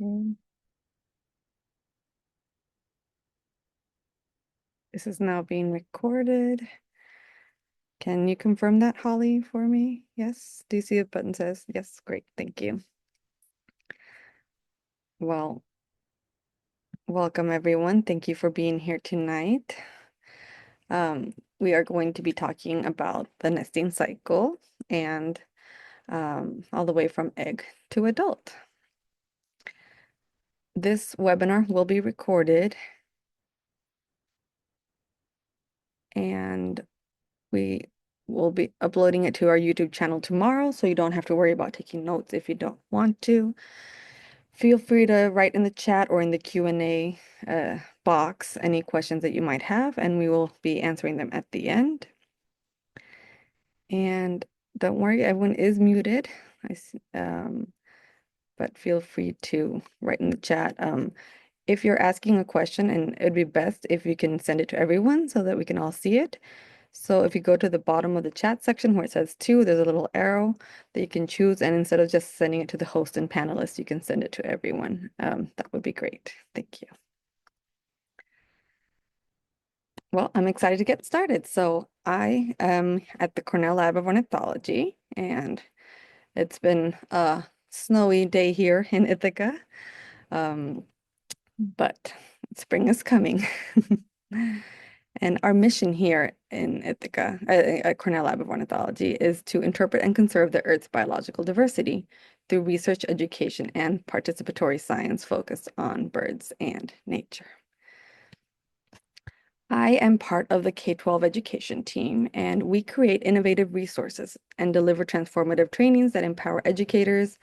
Mm. This is now being recorded. Can you confirm that, Holly, for me? Yes. Do you see a button says yes? Great. Thank you. Well, welcome everyone. Thank you for being here tonight. We are going to be talking about the nesting cycle and all the way from egg to adult. This webinar will be recorded and we will be uploading it to our YouTube channel tomorrow, so you don't have to worry about taking notes if you don't want to. Feel free to write in the chat or in the Q&A box any questions that you might have, and we will be answering them at the end. And don't worry, everyone is muted. But feel free to write in the chat. If you're asking a question, and it'd be best if you can send it to everyone so that we can all see it. So if you go to the bottom of the chat section where it says to, there's a little arrow that you can choose. And instead of just sending it to the host and panelists, you can send it to everyone. That would be great. Thank you. Well, I'm excited to get started. So I am at the Cornell Lab of Ornithology, and it's been a snowy day here in Ithaca, but spring is coming. And our mission here in Ithaca, at Cornell Lab of Ornithology, is to interpret and conserve the Earth's biological diversity through research, education, and participatory science focused on birds and nature. I am part of the K-12 education team, and we create innovative resources and deliver transformative trainings that empower educators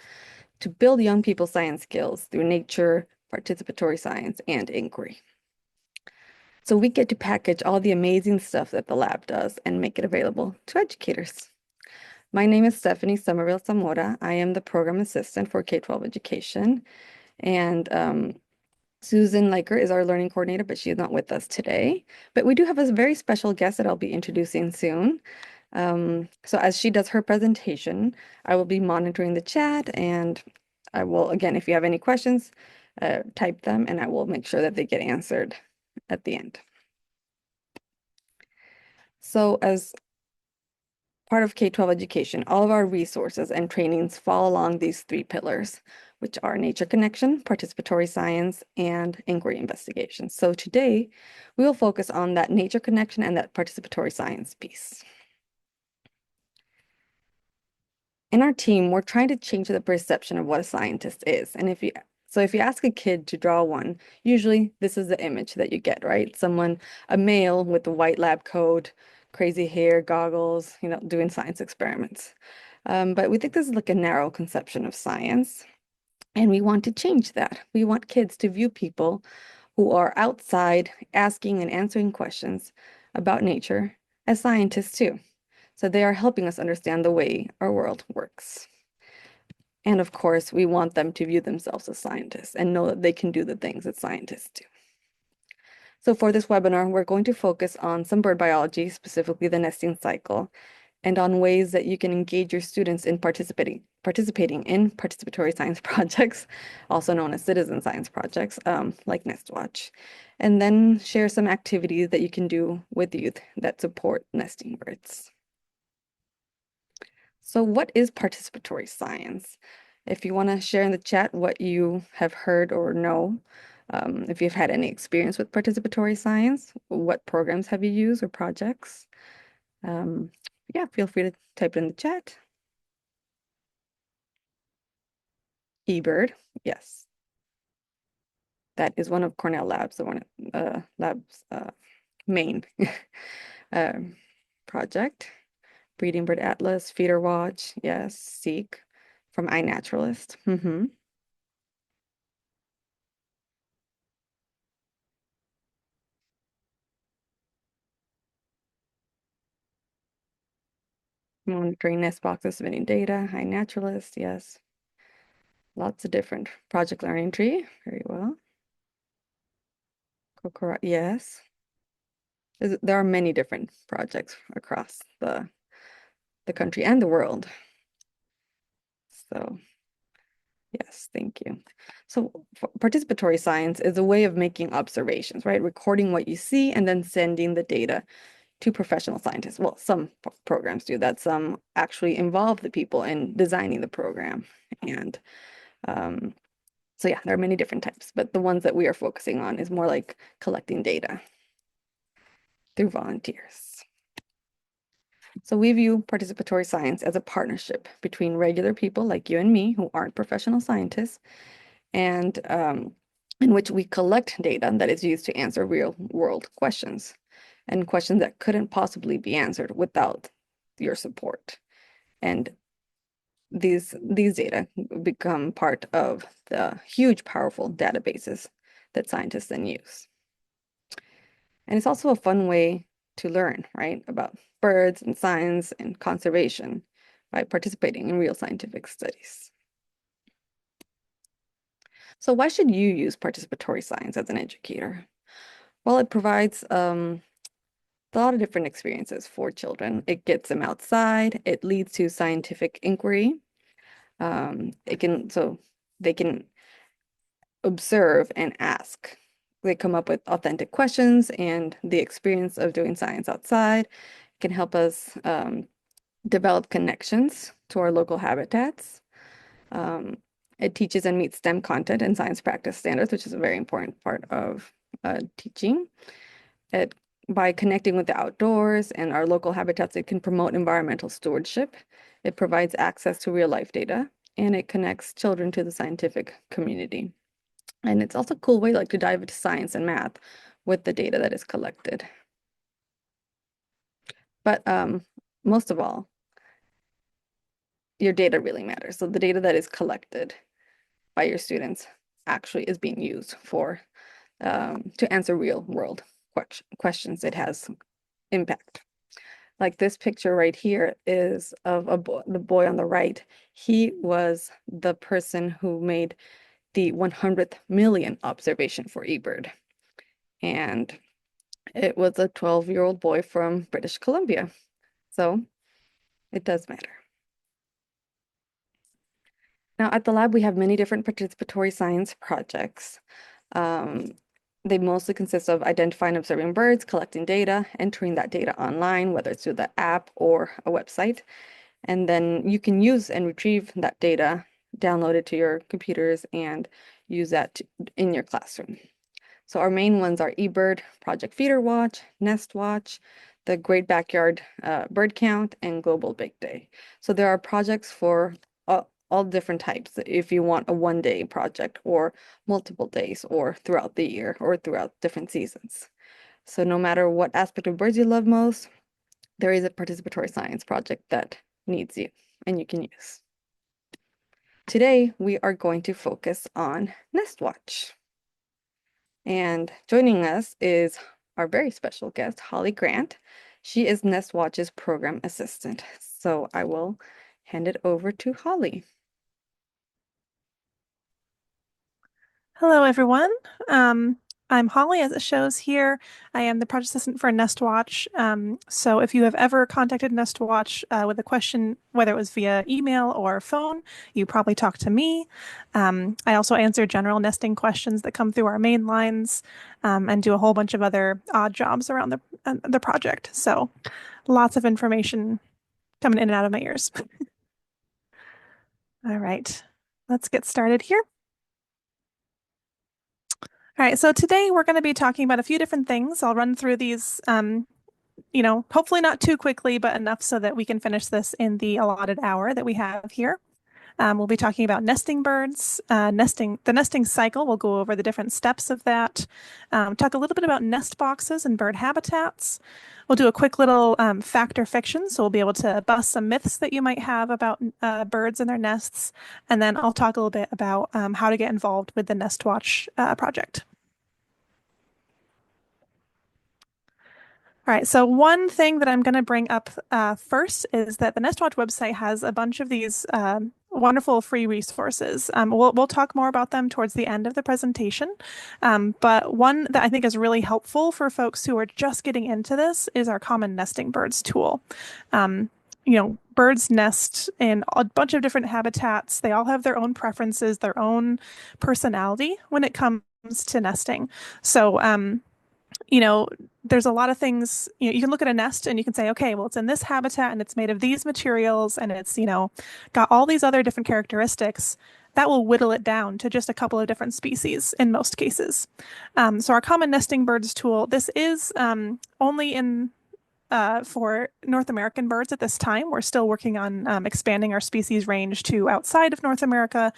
to build young people's science skills through nature, participatory science, and inquiry. So we get to package all the amazing stuff that the lab does and make it available to educators. My name is Stephanie Somerville Zamora. I am the program assistant for K-12 education, and Susan Liker is our learning coordinator, but she is not with us today. But we do have a very special guest that I'll be introducing soon. So as she does her presentation, I will be monitoring the chat, and I will, again, if you have any questions, type them and I will make sure that they get answered at the end. So as part of K-12 education, all of our resources and trainings fall along these three pillars, which are nature connection, participatory science, and inquiry investigation. So today, we will focus on that nature connection and that participatory science piece. In our team, we're trying to change the perception of what a scientist is. And if you ask a kid to draw one, usually this is the image that you get, right? A male with a white lab coat, crazy hair, goggles, doing science experiments. But we think this is like a narrow conception of science, and we want to change that. We want kids to view people who are outside asking and answering questions about nature as scientists too. So they are helping us understand the way our world works. And of course, we want them to view themselves as scientists and know that they can do the things that scientists do. So for this webinar, we're going to focus on some bird biology, specifically the nesting cycle, and on ways that you can engage your students in participating in participatory science projects, also known as citizen science projects, like NestWatch, and then share some activities that you can do with youth that support nesting birds. So what is participatory science? If you want to share in the chat what you have heard or know, if you've had any experience with participatory science, what programs have you used or projects? Yeah, feel free to type it in the chat. eBird, yes. That is one of Cornell Labs, the one Lab's main project. Breeding Bird Atlas, Feeder Watch, yes. Seek from iNaturalist. Monitoring nest boxes, submitting data, iNaturalist, yes. Lots of different project learning tree, very well. Kokora, yes. There are many different projects across the country and the world. So Yes, thank you. So participatory science is a way of making observations, right? Recording what you see and then sending the data to professional scientists. Well, some programs do that. Some actually involve the people in designing the program. And um, so yeah, there are many different types, but the ones that we are focusing on is more like collecting data through volunteers. So we view participatory science as a partnership between regular people like you and me who aren't professional scientists and in which we collect data that is used to answer real world questions and questions that couldn't possibly be answered without your support. And these data become part of the huge, powerful databases that scientists then use. And it's also a fun way to learn, right, about birds and science and conservation by participating in real scientific studies. So why should you use participatory science as an educator? Well, it provides a lot of different experiences for children. It gets them outside. It leads to scientific inquiry. So they can observe and ask. They come up with authentic questions, and the experience of doing science outside can help us develop connections to our local habitats. Um, it teaches and meets STEM content and science practice standards, which is a very important part of teaching. It, by connecting with the outdoors and our local habitats, it can promote environmental stewardship. It provides access to real life data, and it connects children to the scientific community. And it's also a cool way like to dive into science and math with the data that is collected. But most of all, your data really matters. So the data that is collected by your students actually is being used for to answer real world questions. It has impact. Like this picture right here is of the boy on the right. He was the person who made the 100th million observation for eBird. And it was a 12-year-old boy from British Columbia. So it does matter. Now at the lab, we have many different participatory science projects. Um, they mostly consist of identifying and observing birds, collecting data, entering that data online, whether it's through the app or a website. And then you can use and retrieve that data, download it to your computers, and use that in your classroom. So our main ones are eBird, Project Feeder Watch, NestWatch, the Great Backyard Bird Count, and Global Big Day. So there are projects for all different types. If you want a one-day project or multiple days or throughout the year or throughout different seasons. So no matter what aspect of birds you love most, there is a participatory science project that needs you and you can use. Today, we are going to focus on NestWatch. And joining us is our very special guest, Holly Grant. She is NestWatch's program assistant. So I will hand it over to Holly. Hello, everyone. I'm Holly, as it shows here. I am the project assistant for NestWatch. So if you have ever contacted NestWatch with a question, whether it was via email or phone, you probably talked to me. I also answer general nesting questions that come through our main lines, and do a whole bunch of other odd jobs around the project. So lots of information coming in and out of my ears. All right, let's get started here. All right, so today we're going to be talking about a few different things. I'll run through these, hopefully not too quickly, but enough so that we can finish this in the allotted hour that we have here. We'll be talking about nesting birds, the nesting cycle. We'll go over the different steps of that. Talk a little bit about nest boxes and bird habitats. We'll do a quick little fact or fiction, so we'll be able to bust some myths that you might have about birds and their nests. And then I'll talk a little bit about how to get involved with the NestWatch project. All right, so one thing that I'm going to bring up first is that the NestWatch website has a bunch of these wonderful free resources. We'll talk more about them towards the end of the presentation. But one that I think is really helpful for folks who are just getting into this is our Common Nesting Birds tool. birds nest in a bunch of different habitats. They all have their own preferences, their own personality when it comes to nesting. So, you know, there's a lot of things, you can look at a nest and you can say, okay, well, it's in this habitat and it's made of these materials and it's, got all these other different characteristics. That will whittle it down to just a couple of different species in most cases. So our common nesting birds tool, this is only in for North American birds at this time. We're still working on expanding our species range to outside of North America,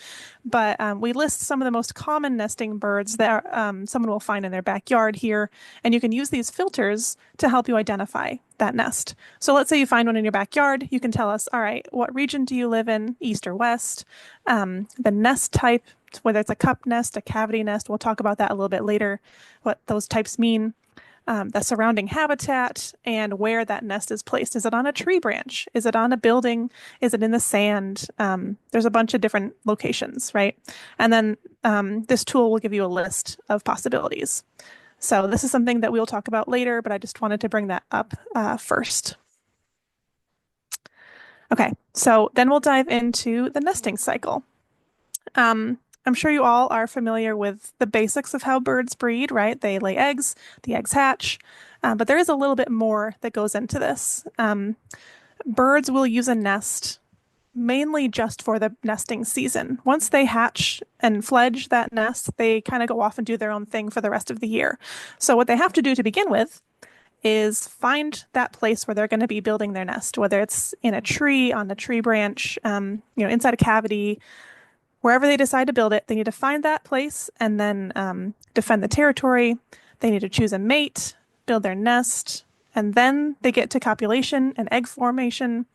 but we list some of the most common nesting birds that someone will find in their backyard here, and you can use these filters to help you identify that nest. So let's say you find one in your backyard, you can tell us, all right, what region do you live in, east or west, the nest type, whether it's a cup nest, a cavity nest, we'll talk about that a little bit later, what those types mean, the surrounding habitat, and where that nest is placed. Is it on a tree branch? Is it on a building? Is it in the sand? There's a bunch of different locations, right? And then this tool will give you a list of possibilities. So this is something that we'll talk about later, but I just wanted to bring that up first. Okay, so then we'll dive into the nesting cycle. I'm sure you all are familiar with the basics of how birds breed, right? They lay eggs, the eggs hatch, but there is a little bit more that goes into this. Birds will use a nest mainly just for the nesting season. Once they hatch and fledge that nest, they kind of go off and do their own thing for the rest of the year. So what they have to do to begin with is find that place where they're going to be building their nest, whether it's in a tree, on a tree branch, inside a cavity, wherever they decide to build it, they need to find that place and then defend the territory. They need to choose a mate, build their nest, and then they get to copulation and egg formation.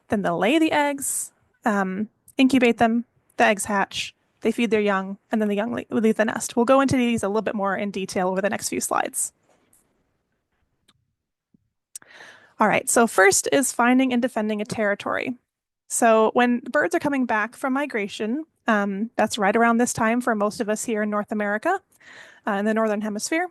Then they'll lay the eggs, incubate them, the eggs hatch, they feed their young, and then the young leave the nest. We'll go into these a little bit more in detail over the next few slides. All right, so first is finding and defending a territory. So when birds are coming back from migration, that's right around this time for most of us here in North America, in the Northern Hemisphere.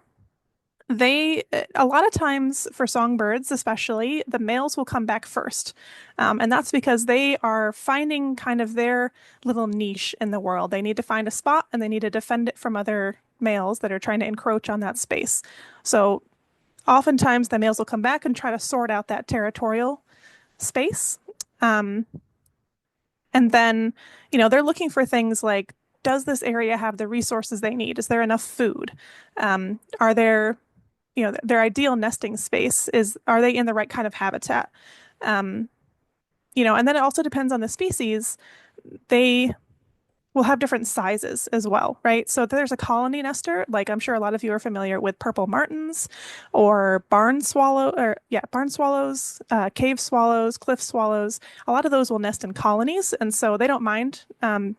A lot of times for songbirds, especially, the males will come back first. And that's because they are finding kind of their little niche in the world. They need to find a spot and they need to defend it from other males that are trying to encroach on that space. So oftentimes the males will come back and try to sort out that territorial space. And then, they're looking for things like, does this area have the resources they need? Is there enough food? Are there, their ideal nesting space are they in the right kind of habitat? And then it also depends on the species. They will have different sizes as well, right? So if there's a colony nester, like I'm sure a lot of you are familiar with purple martins or barn swallows, cave swallows, cliff swallows. A lot of those will nest in colonies, and so they don't mind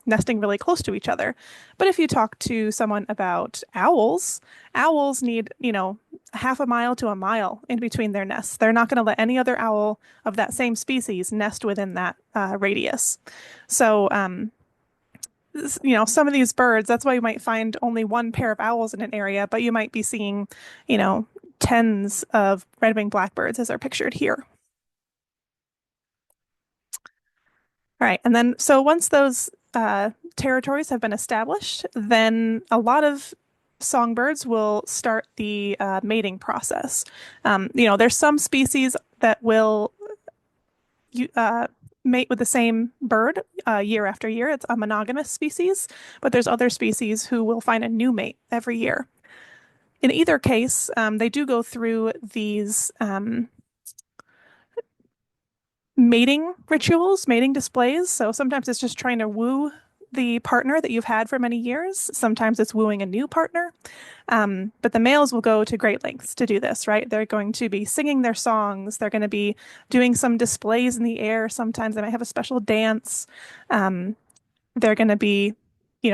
nesting really close to each other. But if you talk to someone about owls need, half a mile to a mile in between their nests. They're not going to let any other owl of that same species nest within that radius. So, some of these birds, that's why you might find only one pair of owls in an area, but you might be seeing, tens of red-winged blackbirds as are pictured here. All right, and then so once those territories have been established, then a lot of songbirds will start the mating process. There's some species that will mate with the same bird year after year. It's a monogamous species, but there's other species who will find a new mate every year. In either case, they do go through these mating rituals, mating displays. So sometimes it's just trying to woo the partner that you've had for many years. Sometimes it's wooing a new partner. But the males will go to great lengths to do this, right? They're going to be singing their songs. They're going to be doing some displays in the air. Sometimes they might have a special dance. They're going to be,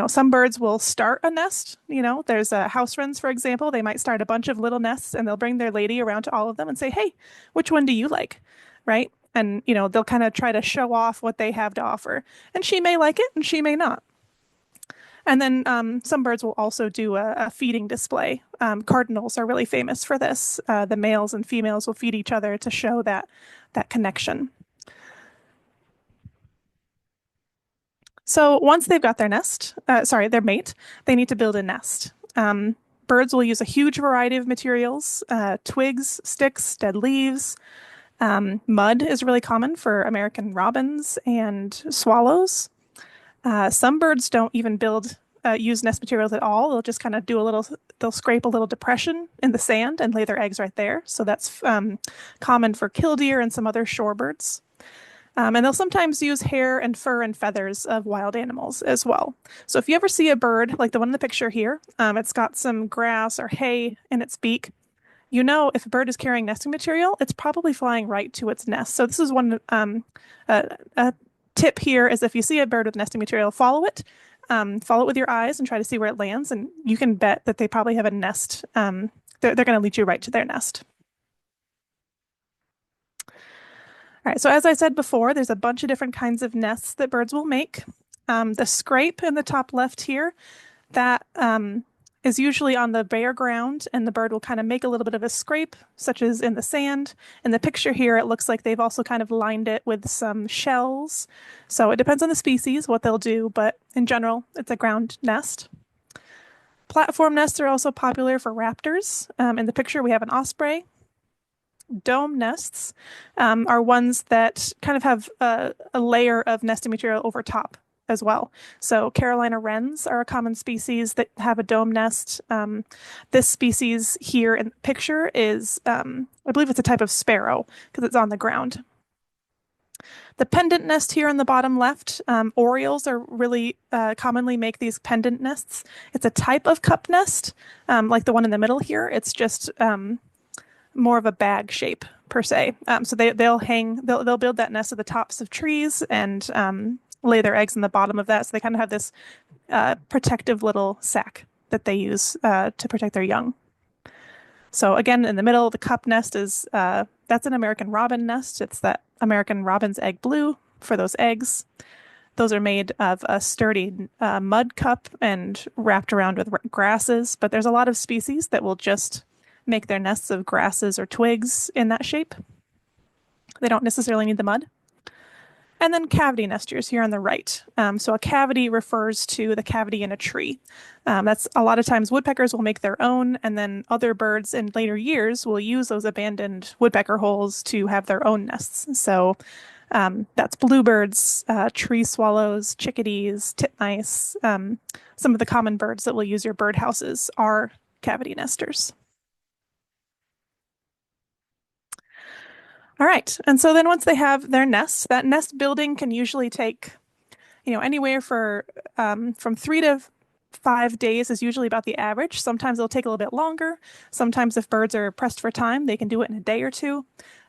some birds will start a nest. There's house wrens, for example. They might start a bunch of little nests and they'll bring their lady around to all of them and say, hey, which one do you like? Right? And, they'll kind of try to show off what they have to offer. And she may like it and she may not. And then some birds will also do a feeding display. Cardinals are really famous for this. The males and females will feed each other to show that connection. So once they've got their mate, they need to build a nest. Birds will use a huge variety of materials, twigs, sticks, dead leaves. Mud is really common for American robins and swallows. Some birds don't even use nest materials at all. They'll just kind of they'll scrape a little depression in the sand and lay their eggs right there. So that's common for killdeer and some other shorebirds. And they'll sometimes use hair and fur and feathers of wild animals as well. So if you ever see a bird like the one in the picture here, it's got some grass or hay in its beak. You know, if a bird is carrying nesting material, it's probably flying right to its nest. So this is one a tip here is if you see a bird with nesting material, follow it with your eyes and try to see where it lands, and you can bet that they probably have a nest. They're going to lead you right to their nest. All right, so as I said before, there's a bunch of different kinds of nests that birds will make. The scrape in the top left here, that is usually on the bare ground, and the bird will kind of make a little bit of a scrape, such as in the sand. In the picture here, it looks like they've also kind of lined it with some shells. So it depends on the species, what they'll do, but in general, it's a ground nest. Platform nests are also popular for raptors. In the picture, we have an osprey. Dome nests are ones that kind of have a layer of nesting material over top as well. So Carolina wrens are a common species that have a dome nest. This species here in the picture is, I believe it's a type of sparrow because it's on the ground. The pendant nest here on the bottom left, orioles are really commonly make these pendant nests. It's a type of cup nest, like the one in the middle here. It's just more of a bag shape per se. So they'll build that nest at the tops of trees and lay their eggs in the bottom of that. So they kind of have this protective little sack that they use to protect their young. So again, in the middle, the cup nest is that's an American robin nest. It's that American robin's egg blue for those eggs. Those are made of a sturdy mud cup and wrapped around with grasses. But there's a lot of species that will just make their nests of grasses or twigs in that shape. They don't necessarily need the mud. And then cavity nesters here on the right. So a cavity refers to the cavity in a tree. That's a lot of times woodpeckers will make their own, and then other birds in later years will use those abandoned woodpecker holes to have their own nests. So that's bluebirds, tree swallows, chickadees, titmice. Some of the common birds that will use your birdhouses are cavity nesters. All right. And so then once they have their nest, that nest building can usually take, anywhere from 3 to 5 days is usually about the average. Sometimes it'll take a little bit longer. Sometimes if birds are pressed for time, they can do it in a day or two.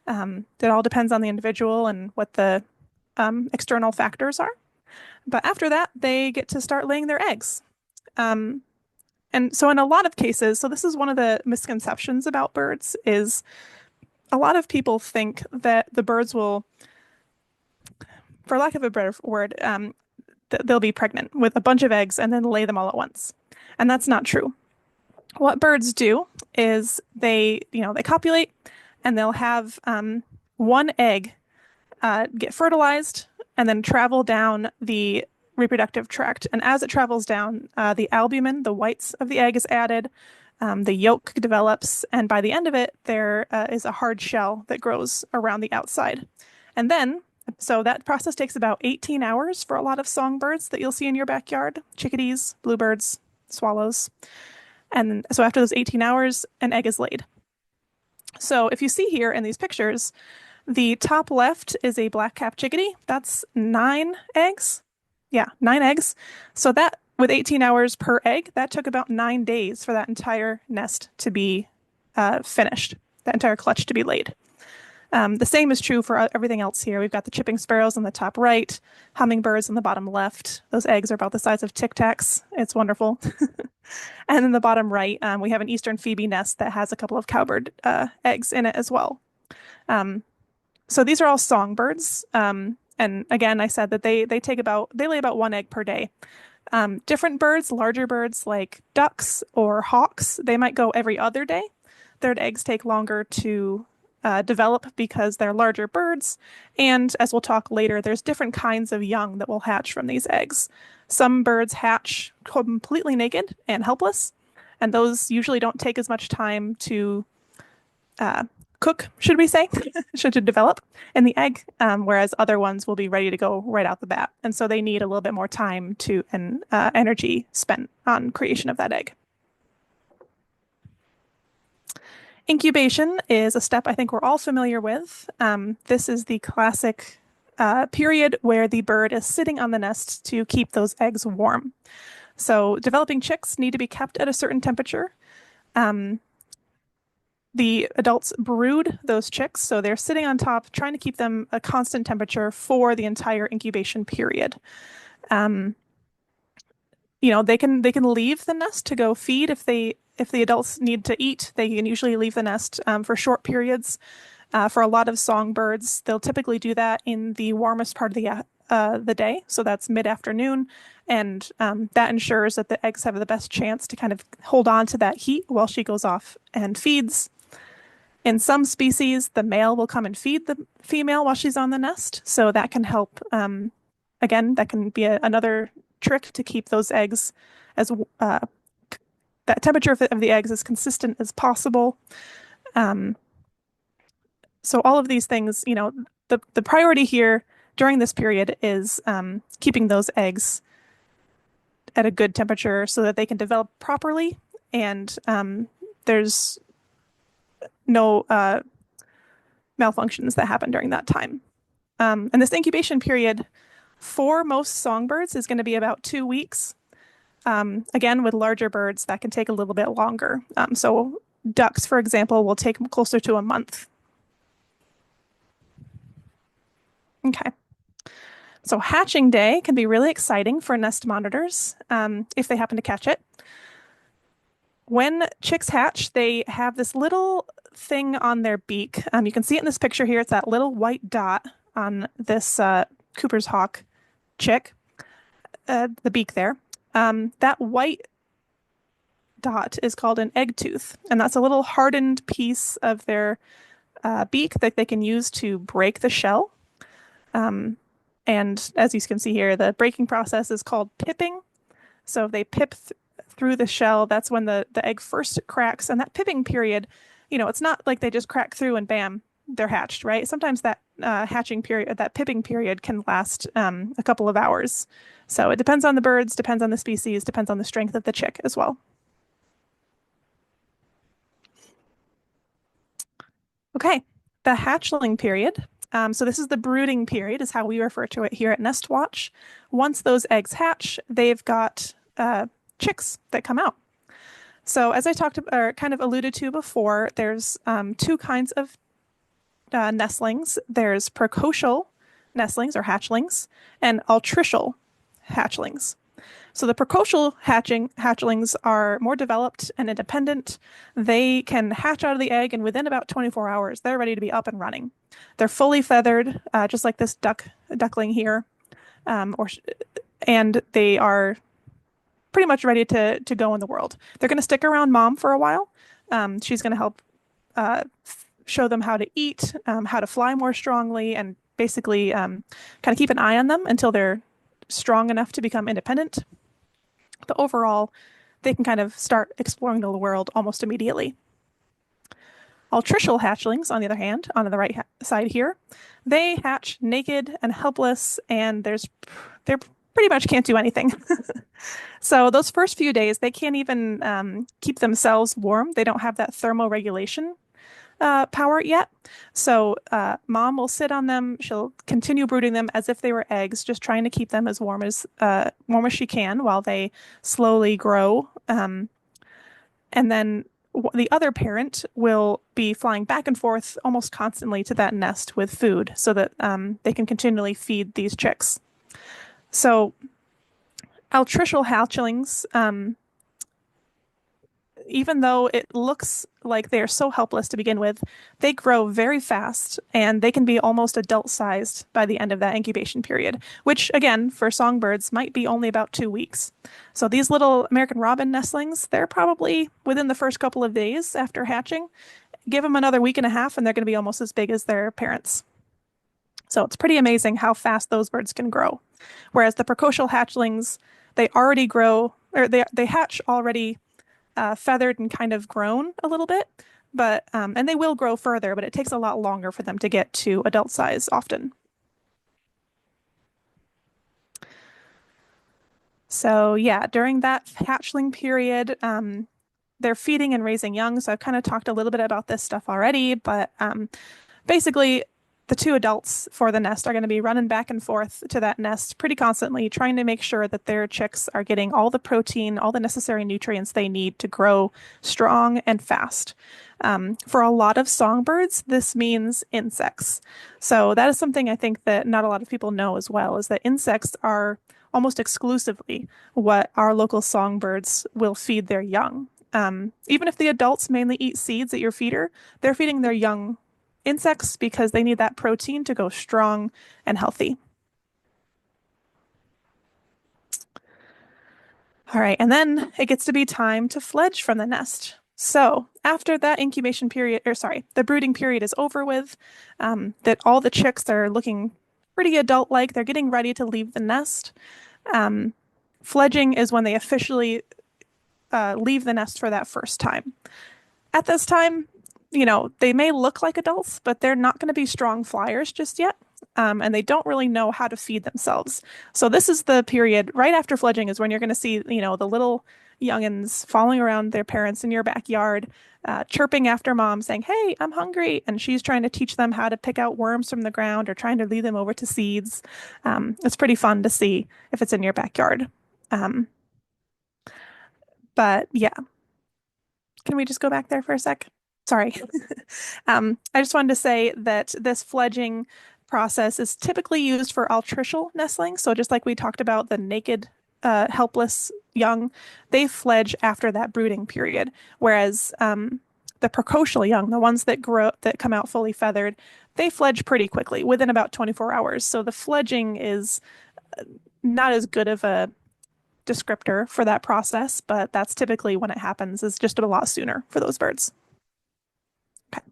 It all depends on the individual and what the external factors are. But after that, they get to start laying their eggs. And so in a lot of cases, so this is one of the misconceptions about birds is a lot of people think that the birds will, for lack of a better word, they'll be pregnant with a bunch of eggs and then lay them all at once. And that's not true. What birds do is they copulate and they'll have one egg get fertilized and then travel down the reproductive tract. And as it travels down, the albumin, the whites of the egg, is added. The yolk develops, and by the end of it, there is a hard shell that grows around the outside. And then, so that process takes about 18 hours for a lot of songbirds that you'll see in your backyard, chickadees, bluebirds, swallows. And so after those 18 hours, an egg is laid. So if you see here in these pictures, the top left is a black-capped chickadee. That's 9 eggs. Yeah, 9 eggs. So that with 18 hours per egg, that took about 9 days for that entire nest to be finished, that entire clutch to be laid. The same is true for everything else here. We've got the chipping sparrows on the top right, hummingbirds on the bottom left. Those eggs are about the size of Tic Tacs. It's wonderful. And in the bottom right, we have an eastern phoebe nest that has a couple of cowbird eggs in it as well. So these are all songbirds. And again, I said that they lay about 1 egg per day. Different birds, larger birds like ducks or hawks, they might go every other day. Their eggs take longer to develop because they're larger birds. And as we'll talk later, there's different kinds of young that will hatch from these eggs. Some birds hatch completely naked and helpless, and those usually don't take as much time to uh, cook, should we say, should to develop in the egg, whereas other ones will be ready to go right out the bat. And so they need a little bit more time to and energy spent on creation of that egg. Incubation is a step I think we're all familiar with. This is the classic period where the bird is sitting on the nest to keep those eggs warm. So developing chicks need to be kept at a certain temperature. Um, the adults brood those chicks, so they're sitting on top, trying to keep them a constant temperature for the entire incubation period. Um, they can leave the nest to go feed if the adults need to eat. They can usually leave the nest for short periods. For a lot of songbirds, they'll typically do that in the warmest part of the day, so that's mid-afternoon, and that ensures that the eggs have the best chance to kind of hold on to that heat while she goes off and feeds. In some species, the male will come and feed the female while she's on the nest, so that can help. Again, that can be another trick to keep those eggs as that temperature of the eggs as consistent as possible. Um, so all of these things, the priority here during this period is keeping those eggs at a good temperature so that they can develop properly, and there's no malfunctions that happen during that time. And this incubation period for most songbirds is going to be about 2 weeks. Again, with larger birds, that can take a little bit longer. So ducks, for example, will take closer to a month. Okay. So hatching day can be really exciting for nest monitors if they happen to catch it. When chicks hatch, they have this little thing on their beak. You can see it in this picture here. It's that little white dot on this Cooper's hawk chick, the beak there. That white dot is called an egg tooth, and that's a little hardened piece of their beak that they can use to break the shell. And as you can see here, the breaking process is called pipping. So if they pip through the shell, that's when the egg first cracks. And that pipping period, it's not like they just crack through and bam, they're hatched, right? Sometimes that hatching period, that pipping period can last a couple of hours. So it depends on the birds, depends on the species, depends on the strength of the chick as well. Okay, the hatchling period. So this is the brooding period, is how we refer to it here at NestWatch. Once those eggs hatch, they've got chicks that come out. So as I talked or kind of alluded to before, there's two kinds of nestlings. There's precocial nestlings or hatchlings and altricial hatchlings. So the precocial hatchlings are more developed and independent. They can hatch out of the egg, and within about 24 hours, they're ready to be up and running. They're fully feathered, just like this duckling here, and they are pretty much ready to go in the world. They're going to stick around mom for a while. She's going to help show them how to eat, how to fly more strongly, and basically kind of keep an eye on them until they're strong enough to become independent. But overall, they can kind of start exploring the world almost immediately. Altricial hatchlings, on the other hand, on the right side here, they hatch naked and helpless, and they're pretty much can't do anything. So those first few days, they can't even keep themselves warm. They don't have that thermoregulation power yet. So mom will sit on them. She'll continue brooding them as if they were eggs, just trying to keep them as warm as she can while they slowly grow. And then the other parent will be flying back and forth almost constantly to that nest with food so that they can continually feed these chicks. So altricial hatchlings, even though it looks like they're so helpless to begin with, they grow very fast and they can be almost adult-sized by the end of that incubation period, which again, for songbirds, might be only about 2 weeks. So these little American robin nestlings, they're probably within the first couple of days after hatching, give them another week and a half, and they're going to be almost as big as their parents. So it's pretty amazing how fast those birds can grow. Whereas the precocial hatchlings, they already grow, or they hatch already feathered and kind of grown a little bit, but and they will grow further, but it takes a lot longer for them to get to adult size often. So yeah, during that hatchling period, they're feeding and raising young. So I've kind of talked a little bit about this stuff already, but basically, the two adults for the nest are going to be running back and forth to that nest pretty constantly, trying to make sure that their chicks are getting all the protein, all the necessary nutrients they need to grow strong and fast. For a lot of songbirds, this means insects. So that is something I think that not a lot of people know as well, is that insects are almost exclusively what our local songbirds will feed their young. Even if the adults mainly eat seeds at your feeder, they're feeding their young insects because they need that protein to go strong and healthy. All right, and then it gets to be time to fledge from the nest. So after that incubation period, or sorry, the brooding period is over with, that all the chicks are looking pretty adult-like, they're getting ready to leave the nest. Um, Fledging is when they officially leave the nest for that first time. At this time, they may look like adults, but they're not going to be strong flyers just yet. And they don't really know how to feed themselves. So this is the period right after fledging is when you're going to see, the little youngins following around their parents in your backyard, chirping after mom, saying, "Hey, I'm hungry." And she's trying to teach them how to pick out worms from the ground or trying to lead them over to seeds. It's pretty fun to see if it's in your backyard. Um, but yeah, can we just go back there for a sec? Sorry. I just wanted to say that this fledging process is typically used for altricial nestlings. So just like we talked about the naked, helpless young, they fledge after that brooding period. Whereas the precocial young, the ones that come out fully feathered, they fledge pretty quickly, within about 24 hours. So the fledging is not as good of a descriptor for that process, but that's typically when it happens, is just a lot sooner for those birds. Okay.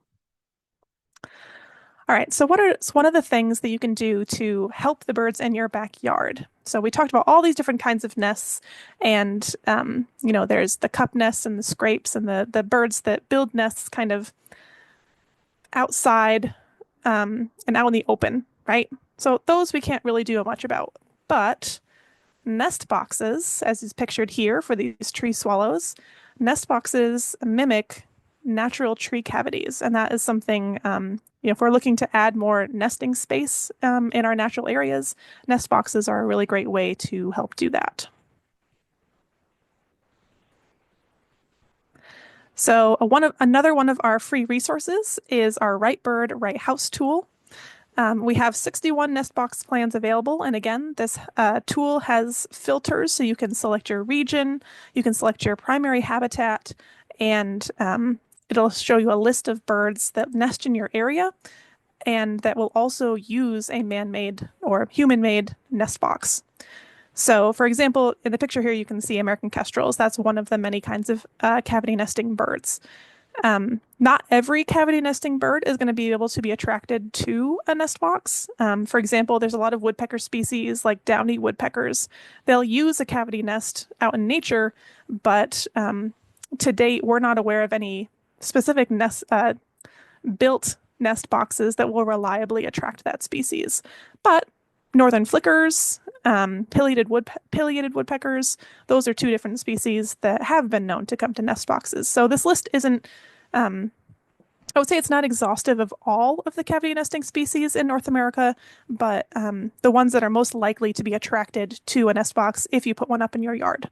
All right, so what are one of the things that you can do to help the birds in your backyard? So we talked about all these different kinds of nests, and there's the cup nests and the scrapes and the birds that build nests kind of outside and out in the open, right? So those we can't really do much about, but nest boxes, as is pictured here for these tree swallows, nest boxes mimic natural tree cavities. And that is something, if we're looking to add more nesting space in our natural areas, nest boxes are a really great way to help do that. So another one of our free resources is our Right Bird, Right House tool. We have 61 nest box plans available. And again, this tool has filters so you can select your region, you can select your primary habitat, and it'll show you a list of birds that nest in your area and that will also use a man-made or human-made nest box. So, for example, in the picture here, you can see American kestrels. That's one of the many kinds of cavity nesting birds. Not every cavity nesting bird is going to be able to be attracted to a nest box. For example, there's a lot of woodpecker species like downy woodpeckers. They'll use a cavity nest out in nature, but to date, we're not aware of any specific built nest boxes that will reliably attract that species. But northern flickers, pileated woodpeckers, those are two different species that have been known to come to nest boxes. So this list isn't, I would say it's not exhaustive of all of the cavity nesting species in North America, but the ones that are most likely to be attracted to a nest box if you put one up in your yard.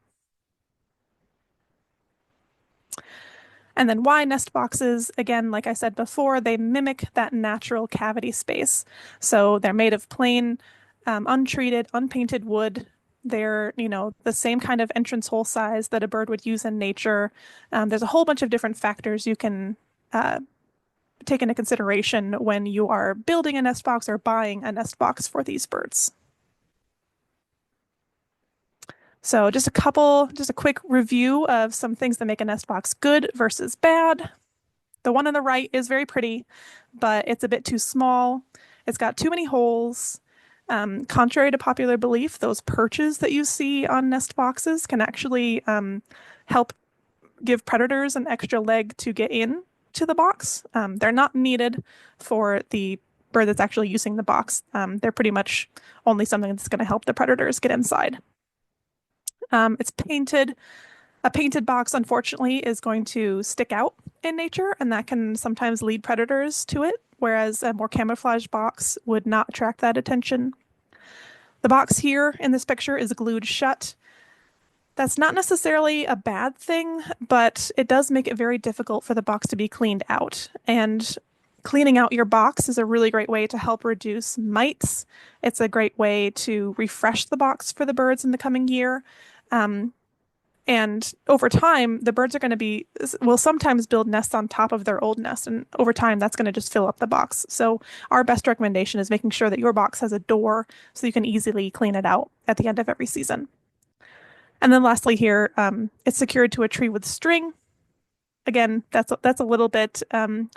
And then why nest boxes? Again, like I said before, they mimic that natural cavity space. So they're made of plain, untreated, unpainted wood. They're, the same kind of entrance hole size that a bird would use in nature. There's a whole bunch of different factors you can take into consideration when you are building a nest box or buying a nest box for these birds. So just a quick review of some things that make a nest box good versus bad. The one on the right is very pretty, but it's a bit too small. It's got too many holes. Contrary to popular belief, those perches that you see on nest boxes can actually help give predators an extra leg to get in to the box. They're not needed for the bird that's actually using the box. They're pretty much only something that's going to help the predators get inside. It's painted. A painted box, unfortunately, is going to stick out in nature, and that can sometimes lead predators to it, whereas a more camouflaged box would not attract that attention. The box here in this picture is glued shut. That's not necessarily a bad thing, but it does make it very difficult for the box to be cleaned out. And cleaning out your box is a really great way to help reduce mites. It's a great way to refresh the box for the birds in the coming year. Um, and over time, the birds are going to will sometimes build nests on top of their old nest. And over time, that's going to just fill up the box. So our best recommendation is making sure that your box has a door so you can easily clean it out at the end of every season. And then lastly here, it's secured to a tree with string. Again, that's a little bit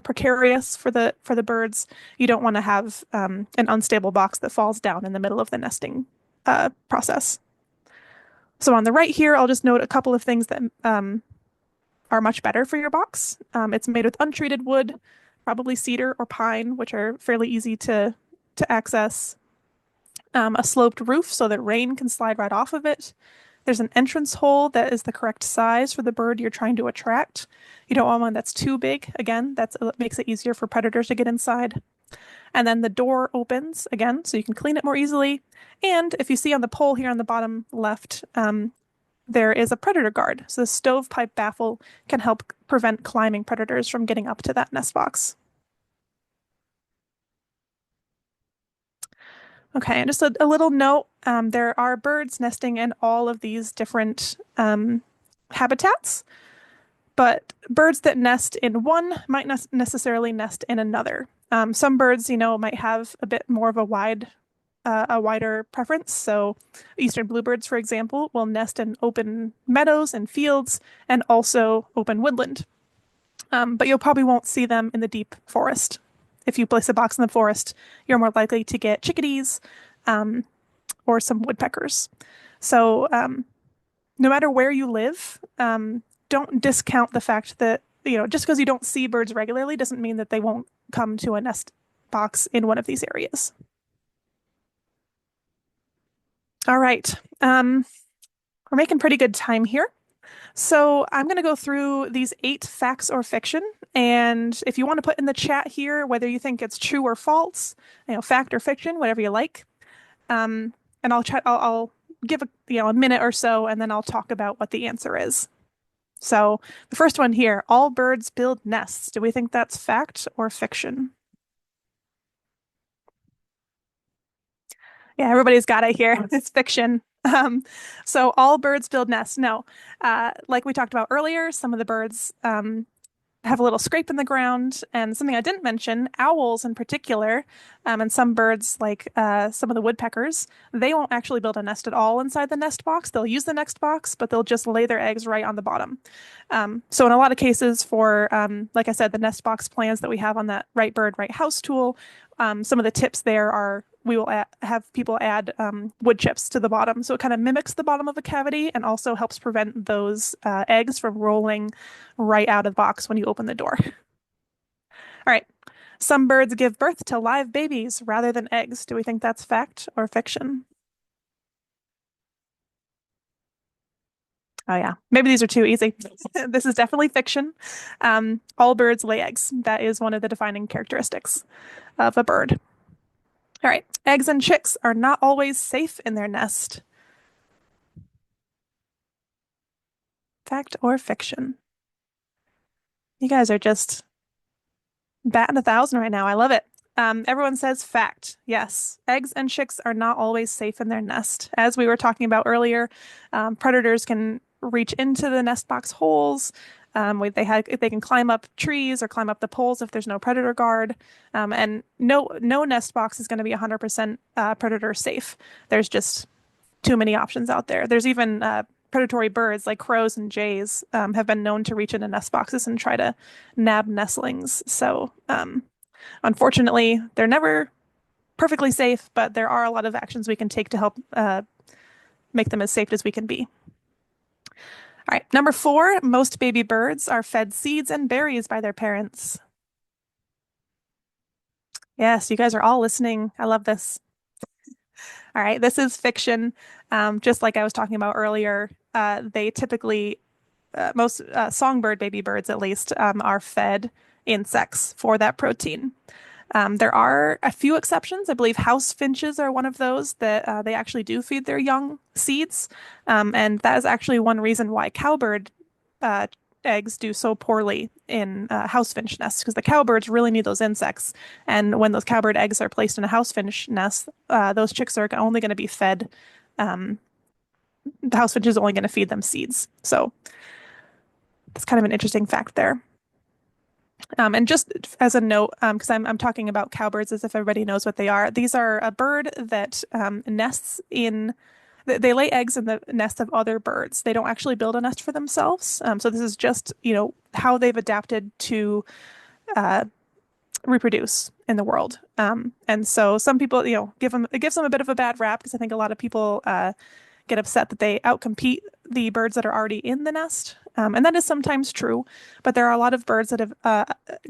precarious for the birds. You don't want to have an unstable box that falls down in the middle of the nesting process. So on the right here, I'll just note a couple of things that are much better for your box. It's made with untreated wood, probably cedar or pine, which are fairly easy to access. A sloped roof so that rain can slide right off of it. There's an entrance hole that is the correct size for the bird you're trying to attract. You don't want one that's too big. Again, that makes it easier for predators to get inside. And then the door opens again, so you can clean it more easily. And if you see on the pole here on the bottom left, there is a predator guard. So the stovepipe baffle can help prevent climbing predators from getting up to that nest box. Okay, and just a little note, there are birds nesting in all of these different habitats, but birds that nest in one might not necessarily nest in another. Some birds, might have a bit more of a wider preference. So eastern bluebirds, for example, will nest in open meadows and fields and also open woodland. But you'll probably won't see them in the deep forest. If you place a box in the forest, you're more likely to get chickadees or some woodpeckers. So no matter where you live, don't discount the fact that, just because you don't see birds regularly doesn't mean that they won't come to a nest box in one of these areas. All right. We're making pretty good time here. So I'm going to go through these 8 facts or fiction. And if you want to put in the chat here whether you think it's true or false, fact or fiction, whatever you like. And I'll give a minute or so, and then I'll talk about what the answer is. So the first one here, all birds build nests. Do we think that's fact or fiction? Yeah, everybody's got it here. It's fiction. So all birds build nests. No, like we talked about earlier, some of the birds have a little scrape in the ground, and something I didn't mention, owls in particular, and some birds like some of the woodpeckers, they won't actually build a nest at all inside the nest box. They'll use the nest box, but they'll just lay their eggs right on the bottom. So in a lot of cases for, like I said, the nest box plans that we have on that Right Bird, Right House tool, some of the tips there are we will have people add wood chips to the bottom. So it kind of mimics the bottom of a cavity and also helps prevent those eggs from rolling right out of the box when you open the door. All right. Some birds give birth to live babies rather than eggs. Do we think that's fact or fiction? Oh, yeah. Maybe these are too easy. This is definitely fiction. All birds lay eggs. That is one of the defining characteristics of a bird. All right. Eggs and chicks are not always safe in their nest. Fact or fiction? You guys are just batting 1,000 right now. I love it. Everyone says fact. Yes, eggs and chicks are not always safe in their nest. As we were talking about earlier, predators can reach into the nest box holes. They can climb up trees or climb up the poles if there's no predator guard. And no nest box is going to be 100% predator safe. There's just too many options out there. There's even predatory birds like crows and jays have been known to reach into nest boxes and try to nab nestlings. So, unfortunately, they're never perfectly safe, but there are a lot of actions we can take to help make them as safe as we can be. All right, number 4, most baby birds are fed seeds and berries by their parents. Yes, you guys are all listening. I love this. All right, this is fiction. Just like I was talking about earlier, they typically, most songbird baby birds at least, are fed insects for that protein. There are a few exceptions. I believe house finches are one of those that they actually do feed their young seeds. And that is actually one reason why cowbird uh, eggs do so poorly in house finch nests, because the cowbirds really need those insects. And when those cowbird eggs are placed in a house finch nest, those chicks are only going to be fed, um, the house finch is only going to feed them seeds. So that's kind of an interesting fact there. And just as a note, because I'm talking about cowbirds as if everybody knows what they are. These are a bird that nests in. They lay eggs in the nest of other birds. They don't actually build a nest for themselves. So this is just, how they've adapted to uh, reproduce in the world. And so some people, it gives them a bit of a bad rap because I think a lot of people get upset that they outcompete the birds that are already in the nest. And that is sometimes true, but there are a lot of birds that have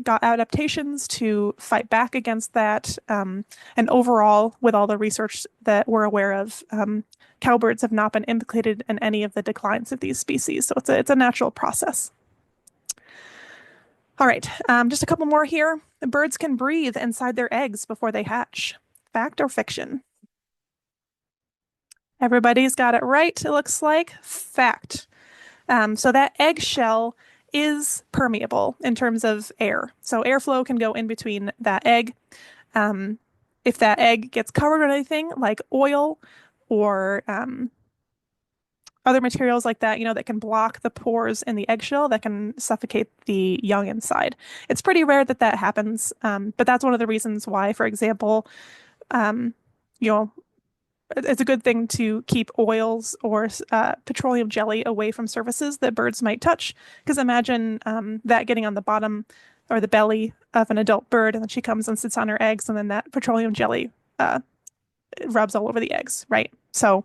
got adaptations to fight back against that. And overall, with all the research that we're aware of, cowbirds have not been implicated in any of the declines of these species. So it's a natural process. All right, just a couple more here. Birds can breathe inside their eggs before they hatch. Fact or fiction? Everybody's got it right, it looks like. Fact. So that eggshell is permeable in terms of air. So airflow can go in between that egg. If that egg gets covered with anything like oil or other materials like that, that can block the pores in the eggshell, that can suffocate the young inside. It's pretty rare that that happens, but that's one of the reasons why, for example, um, you know, it's a good thing to keep oils or petroleum jelly away from surfaces that birds might touch. Because imagine that getting on the bottom or the belly of an adult bird, and then she comes and sits on her eggs, and then that petroleum jelly rubs all over the eggs, right? So,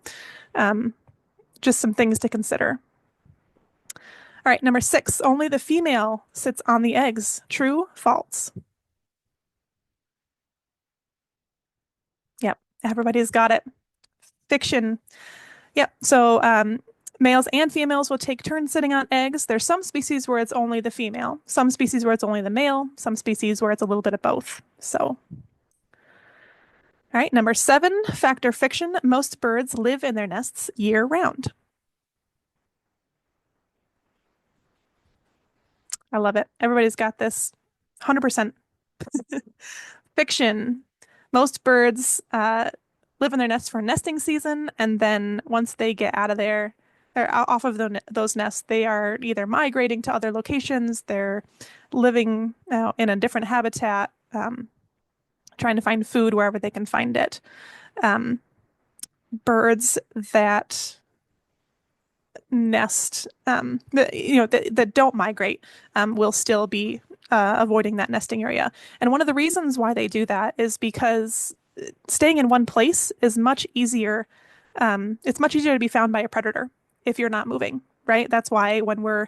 just some things to consider. All right, number 6, only the female sits on the eggs. True, false? Yep, everybody's got it. Fiction. Yep. So males and females will take turns sitting on eggs. There's some species where it's only the female, some species where it's only the male, some species where it's a little bit of both. So, all right, number 7, fact or fiction, most birds live in their nests year round. I love it. Everybody's got this 100%. Fiction. Most birds live in their nests for nesting season, and then once they get out of there, or off of those nests, they are either migrating to other locations, they're living in a different habitat, trying to find food wherever they can find it. Birds that nest, that don't migrate, will still be avoiding that nesting area. And one of the reasons why they do that is because staying in one place is much easier. It's much easier to be found by a predator if you're not moving, right? That's why when we're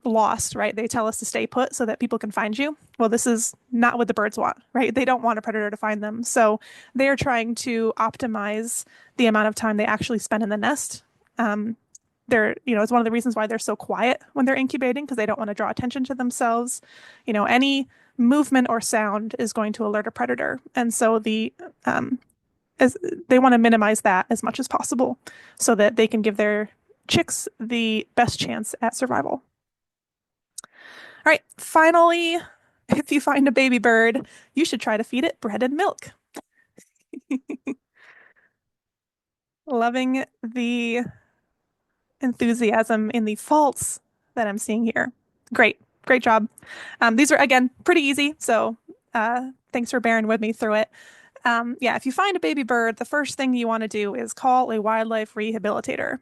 lost, right, they tell us to stay put so that people can find you. Well, this is not what the birds want, right? They don't want a predator to find them. So they're trying to optimize the amount of time they actually spend in the nest. It's one of the reasons why they're so quiet when they're incubating, because they don't want to draw attention to themselves. Any movement or sound is going to alert a predator. And so as they want to minimize that as much as possible so that they can give their chicks the best chance at survival. All right, finally, if you find a baby bird, you should try to feed it bread and milk. Loving the enthusiasm in the false that I'm seeing here. Great, great job. These are, again, pretty easy, so thanks for bearing with me through it. If you find a baby bird, the first thing you want to do is call a wildlife rehabilitator.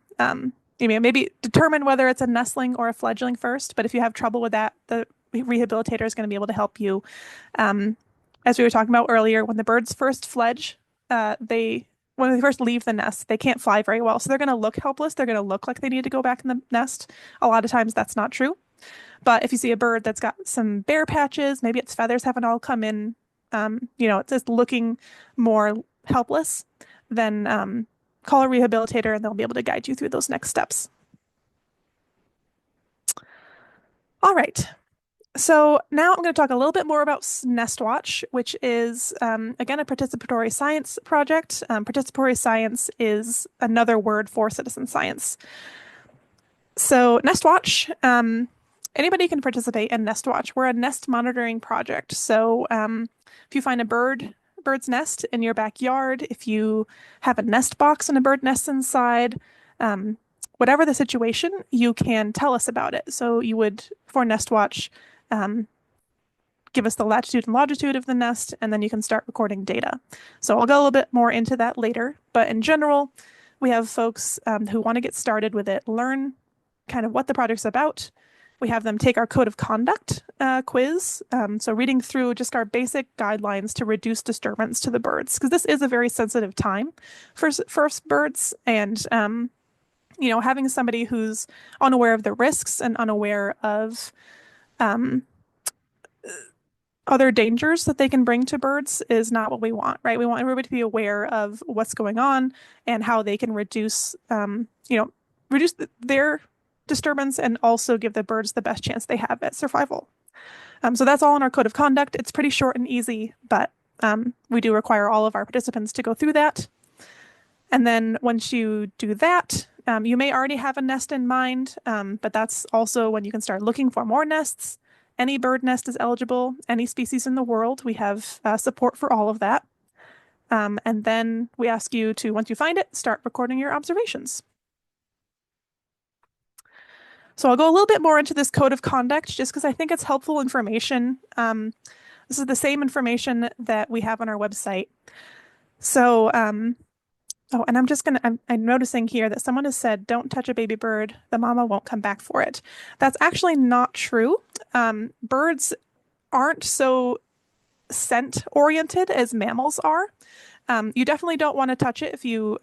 you know, maybe determine whether it's a nestling or a fledgling first. But if you have trouble with that, the rehabilitator is going to be able to help you. Um, as we were talking about earlier, when the birds first fledge, they when they first leave the nest, they can't fly very well. So they're going to look helpless. They're going to look like they need to go back in the nest. A lot of times that's not true. But if you see a bird that's got some bare patches, maybe its feathers haven't all come in, you know, it's just looking more helpless, then call a rehabilitator and they'll be able to guide you through those next steps. All right. So now I'm going to talk a little bit more about NestWatch, which is, again, a participatory science project. Participatory science is another word for citizen science. So NestWatch, anybody can participate in NestWatch. We're a nest monitoring project. So if you find a bird's nest in your backyard, if you have a nest box and a bird nest inside, whatever the situation, you can tell us about it. So you would, for NestWatch, give us the latitude and longitude of the nest, and then you can start recording data. So I'll go a little bit more into that later. But in general, we have folks who want to get started with it, learn kind of what the project's about. We have them take our code of conduct quiz. So reading through just our basic guidelines to reduce disturbance to the birds, because this is a very sensitive time for birds. And, you know, having somebody who's unaware of the risks and unaware of other dangers that they can bring to birds is not what we want, right? We want everybody to be aware of what's going on and how they can reduce, you know, reduce their disturbance and also give the birds the best chance they have at survival. So that's all in our code of conduct. It's pretty short and easy, but we do require all of our participants to go through that. And then once you do that, you may already have a nest in mind, but that's also when you can start looking for more nests. Any bird nest is eligible, any species in the world. We have support for all of that. And then we ask you to, once you find it, start recording your observations. So I'll go a little bit more into this code of conduct just because I think it's helpful information. This is the same information that we have on our website. So, oh, and I'm noticing here that someone has said, don't touch a baby bird, the mama won't come back for it. That's actually not true. Birds aren't so scent oriented as mammals are. You definitely don't want to touch it if you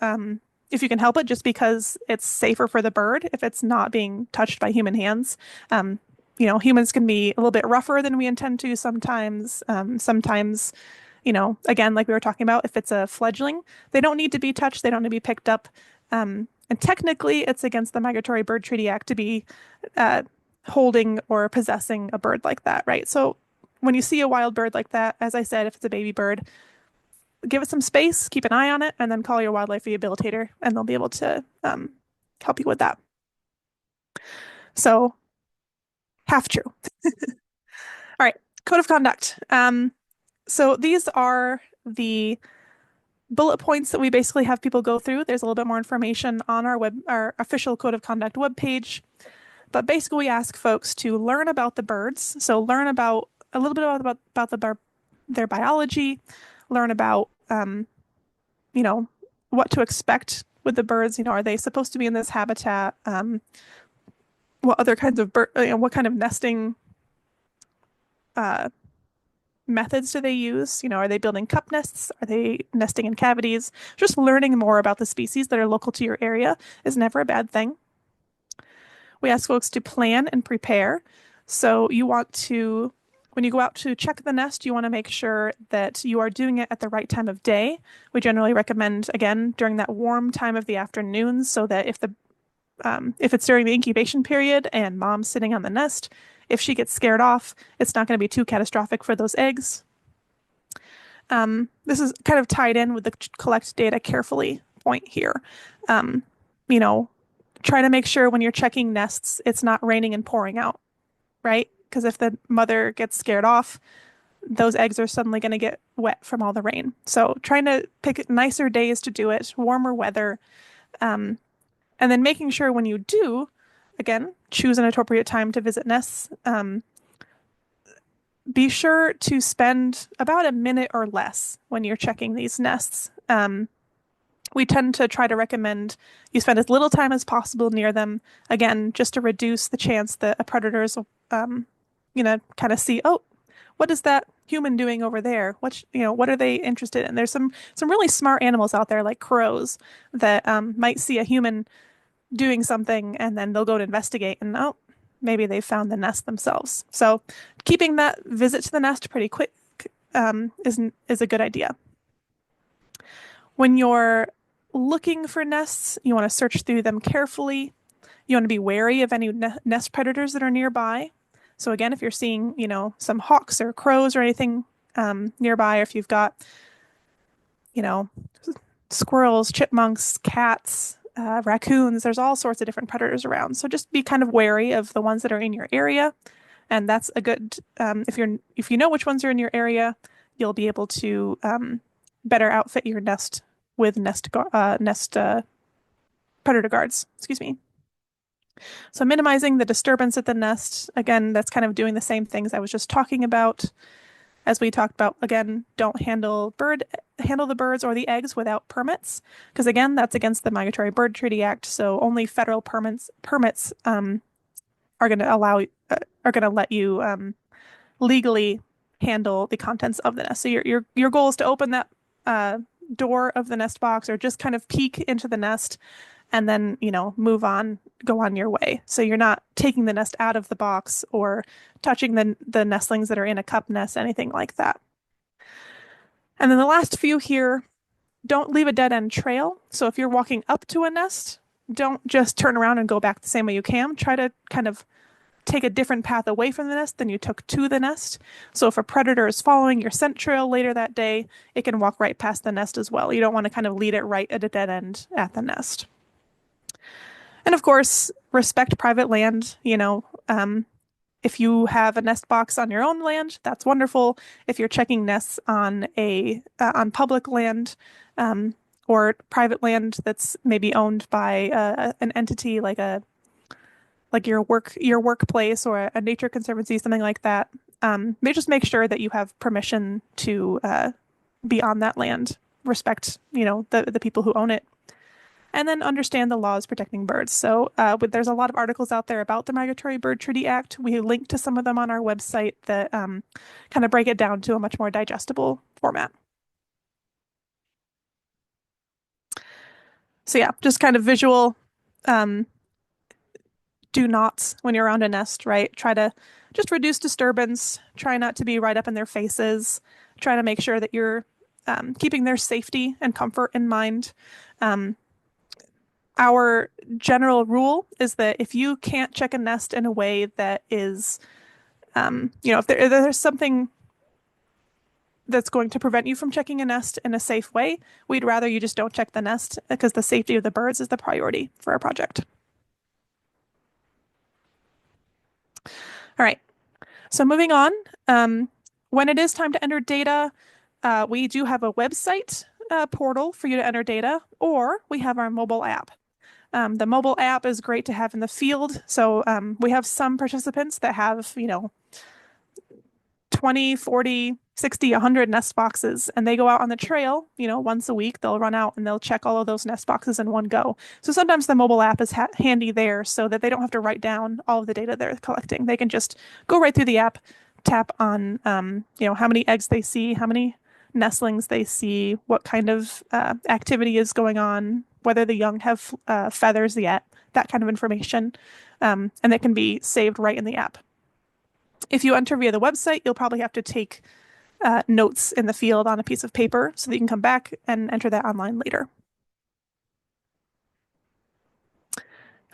can help it, just because it's safer for the bird if it's not being touched by human hands. You know, humans can be a little bit rougher than we intend to sometimes. Sometimes, you know, again, like we were talking about, if it's a fledgling, they don't need to be touched. They don't need to be picked up. And technically, it's against the Migratory Bird Treaty Act to be holding or possessing a bird like that, right? So when you see a wild bird like that, as I said, if it's a baby bird, give it some space, keep an eye on it, and then call your wildlife rehabilitator, and they'll be able to help you with that. So, half true. All right, code of conduct. So these are the bullet points that we basically have people go through. There's a little bit more information on our official code of conduct webpage. But basically, we ask folks to learn about the birds. So learn about a little bit about their biology, learn about you know, what to expect with the birds. You know, are they supposed to be in this habitat? What other kinds of what kind of nesting methods do they use? You know, are they building cup nests? Are they nesting in cavities? Just learning more about the species that are local to your area is never a bad thing. We ask folks to plan and prepare. So you want to, when you go out to check the nest, you want to make sure that you are doing it at the right time of day. We generally recommend, again, during that warm time of the afternoon, so that if it's during the incubation period and mom's sitting on the nest, if she gets scared off, it's not going to be too catastrophic for those eggs. This is kind of tied in with the collect data carefully point here. You know, try to make sure when you're checking nests, it's not raining and pouring out, right? Because if the mother gets scared off, those eggs are suddenly going to get wet from all the rain. So trying to pick nicer days to do it, warmer weather, and then making sure when you do, again, choose an appropriate time to visit nests. Be sure to spend about a minute or less when you're checking these nests. We tend to try to recommend you spend as little time as possible near them, again, just to reduce the chance that a predator's kind of see, oh, what is that human doing over there? What are they interested in? There's some really smart animals out there like crows that might see a human doing something and then they'll go to investigate and oh, maybe they found the nest themselves. So keeping that visit to the nest pretty quick is a good idea. When you're looking for nests, you want to search through them carefully. You want to be wary of any nest predators that are nearby. So again, if you're seeing, some hawks or crows or anything nearby, or if you've got, you know, squirrels, chipmunks, cats, raccoons, there's all sorts of different predators around. So just be kind of wary of the ones that are in your area. And that's a good, if you know which ones are in your area, you'll be able to better outfit your nest with nest predator guards. Excuse me. So minimizing the disturbance at the nest. Again, that's kind of doing the same things I was just talking about. As we talked about, again, don't handle the birds or the eggs without permits, because again, that's against the Migratory Bird Treaty Act. So only federal permits are going to let you legally handle the contents of the nest. So your goal is to open that door of the nest box or just kind of peek into the nest and then, move on, go on your way. So you're not taking the nest out of the box or touching the nestlings that are in a cup nest, anything like that. And then the last few here, don't leave a dead end trail. So if you're walking up to a nest, don't just turn around and go back the same way you came. Try to kind of take a different path away from the nest than you took to the nest. So if a predator is following your scent trail later that day, it can walk right past the nest as well. You don't want to kind of lead it right at a dead end at the nest. And of course, respect private land. If you have a nest box on your own land, that's wonderful. If you're checking nests on on public land or private land that's maybe owned by an entity like your workplace or a nature conservancy, something like that, just make sure that you have permission to be on that land. Respect, the people who own it. And then understand the laws protecting birds. So there's a lot of articles out there about the Migratory Bird Treaty Act. We link to some of them on our website that kind of break it down to a much more digestible format. So yeah, just kind of visual do nots when you're around a nest, right? Try to just reduce disturbance. Try not to be right up in their faces. Try to make sure that you're keeping their safety and comfort in mind. Our general rule is that if you can't check a nest in a way that is, if there's something that's going to prevent you from checking a nest in a safe way, we'd rather you just don't check the nest because the safety of the birds is the priority for our project. All right. So moving on, when it is time to enter data, we do have a website portal for you to enter data, or we have our mobile app. The mobile app is great to have in the field. So we have some participants that have, 20, 40, 60, 100 nest boxes, and they go out on the trail, once a week. They'll run out and they'll check all of those nest boxes in one go. So sometimes the mobile app is handy there so that they don't have to write down all of the data they're collecting. They can just go right through the app, tap on, how many eggs they see, how many nestlings they see, what kind of activity is going on, whether the young have feathers yet, that kind of information. And it can be saved right in the app. If you enter via the website, you'll probably have to take notes in the field on a piece of paper so that you can come back and enter that online later.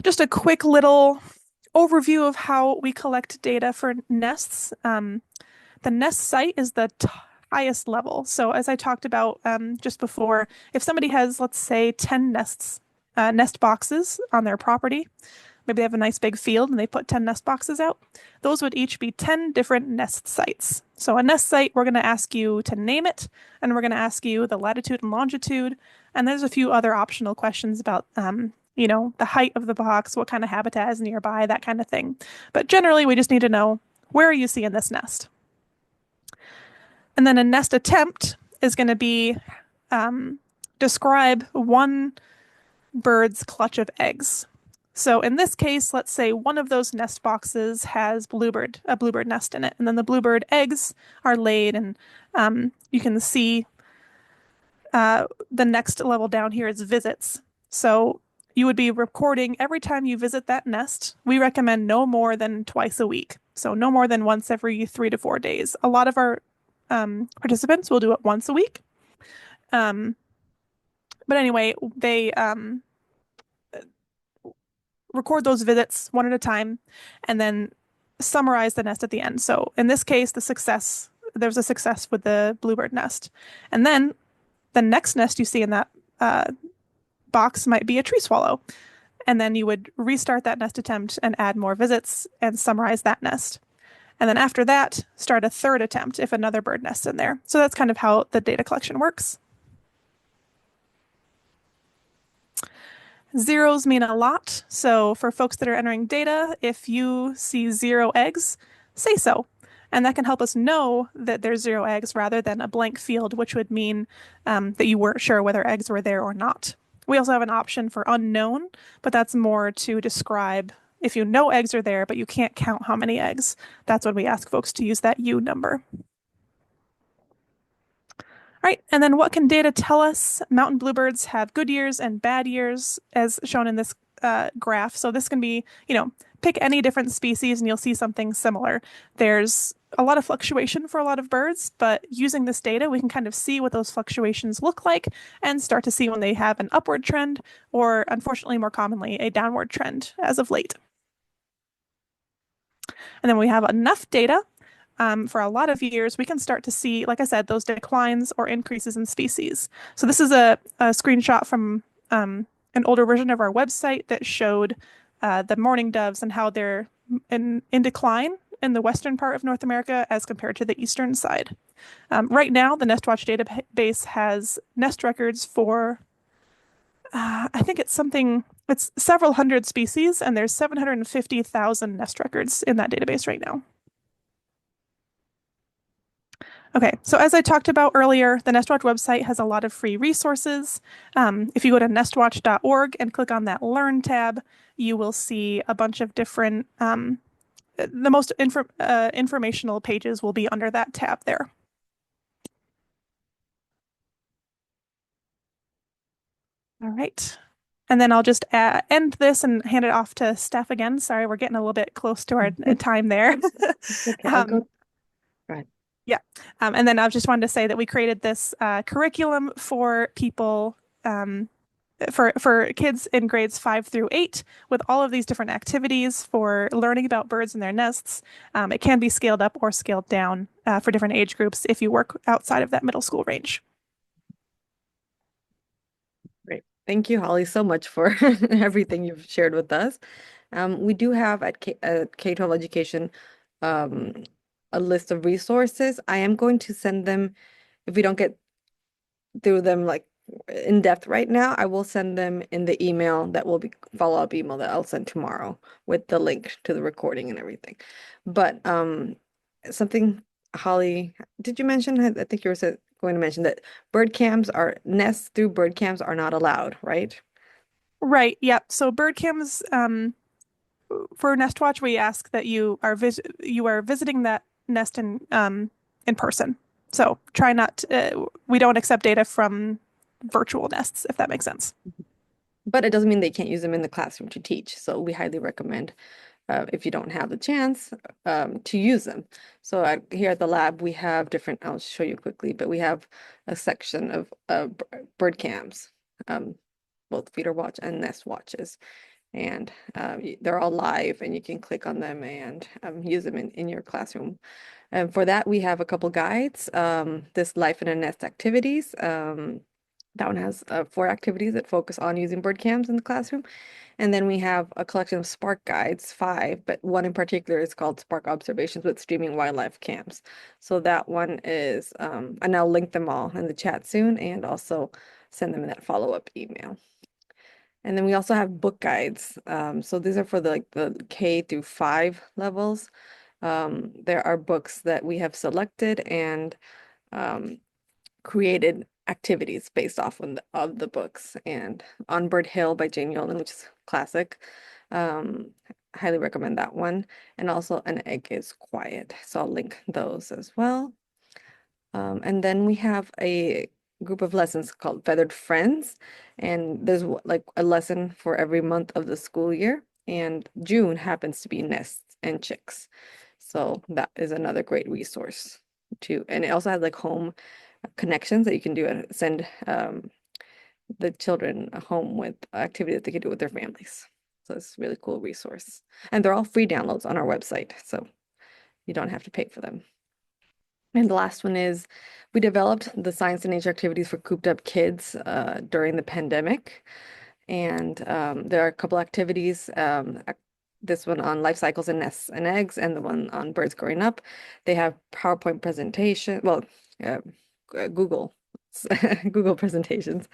Just a quick little overview of how we collect data for nests. The nest site is the highest level. So as I talked about just before, if somebody has, let's say, 10 nest boxes on their property, maybe they have a nice big field and they put 10 nest boxes out, those would each be 10 different nest sites. So a nest site, we're going to ask you to name it, and we're going to ask you the latitude and longitude, and there's a few other optional questions about the height of the box, what kind of habitat is nearby, that kind of thing. But generally, we just need to know, where are you seeing this nest? And then a nest attempt is going to be describe one bird's clutch of eggs. So in this case, let's say one of those nest boxes has a bluebird nest in it, and then the bluebird eggs are laid, and you can see the next level down here is visits. So you would be recording every time you visit that nest. We recommend no more than twice a week. So no more than once every 3 to 4 days. A lot of our participants will do it once a week. Um, but anyway, they record those visits one at a time and then summarize the nest at the end. So in this case, there's a success with the bluebird nest. And then the next nest you see in that uh, box might be a tree swallow. And then you would restart that nest attempt and add more visits and summarize that nest. And then after that, start a third attempt if another bird nests in there. So that's kind of how the data collection works. Zeros mean a lot. So for folks that are entering data, if you see 0 eggs, say so. And that can help us know that there's 0 eggs rather than a blank field, which would mean that you weren't sure whether eggs were there or not. We also have an option for unknown, but that's more to describe if you know eggs are there, but you can't count how many eggs. That's when we ask folks to use that U number. All right, and then what can data tell us? Mountain bluebirds have good years and bad years, as shown in this graph. So this can be, pick any different species and you'll see something similar. There's a lot of fluctuation for a lot of birds, but using this data, we can kind of see what those fluctuations look like and start to see when they have an upward trend or, unfortunately, more commonly, a downward trend as of late. And then we have enough data for a lot of years, we can start to see, like I said, those declines or increases in species. So this is a screenshot from an older version of our website that showed the mourning doves and how they're in decline in the western part of North America as compared to the eastern side. Right now, the NestWatch database has nest records for, I think it's several hundred species, and there's 750,000 nest records in that database right now. Okay, so as I talked about earlier, the NestWatch website has a lot of free resources. If you go to nestwatch.org and click on that Learn tab, you will see a bunch of different, the most informational pages will be under that tab there. All right. And then I'll just end this and hand it off to Steph again. Sorry, we're getting a little bit close to our time there. Okay, I'll go. Right. Yeah. And then I just wanted to say that we created this curriculum for people, for kids in grades 5 through 8 with all of these different activities for learning about birds and their nests. It can be scaled up or scaled down for different age groups if you work outside of that middle school range. Great. Thank you, Holly, so much for everything you've shared with us. We do have at K-12 Education a list of resources. I am going to send them, if we don't get through them like in depth right now, I will send them in the email that will be follow-up email that I'll send tomorrow with the link to the recording and everything. But something, Holly, did you mention? I think you were going to mention that nests through bird cams are not allowed, right? Right. Yep. So bird cams, for NestWatch, we ask that you are visiting that nest in person. So try not. We don't accept data from virtual nests, if that makes sense. But it doesn't mean they can't use them in the classroom to teach. So we highly recommend, if you don't have the chance, to use them. So here at the lab, we have different, I'll show you quickly, but we have a section of bird cams, both feeder watch and nest watches. And they're all live and you can click on them and use them in your classroom. And for that, we have a couple guides. This Life in a Nest activities. That one has 4 activities that focus on using bird cams in the classroom. And then we have a collection of Spark guides, 5, but one in particular is called Spark Observations with Streaming Wildlife Cams. So that one is, and I'll link them all in the chat soon and also send them in that follow-up email. And then we also have book guides. So these are for the K-5 levels. There are books that we have selected and created activities based off of the books. And On Bird Hill by Jane Yolen, which is classic. Um, Highly recommend that one. And also An Egg is Quiet. So I'll link those as well. And then we have a group of lessons called Feathered Friends, and there's like a lesson for every month of the school year. And June happens to be nests and chicks. So that is another great resource too. And it also has like home connections that you can do and send the children home with activities that they can do with their families. So it's a really cool resource. And they're all free downloads on our website, so you don't have to pay for them. And the last one is we developed the science and nature activities for cooped up kids during the pandemic. And there are a couple activities, this one on life cycles and nests and eggs, and the one on birds growing up. They have PowerPoint presentation, well, uh, Google, Google presentations,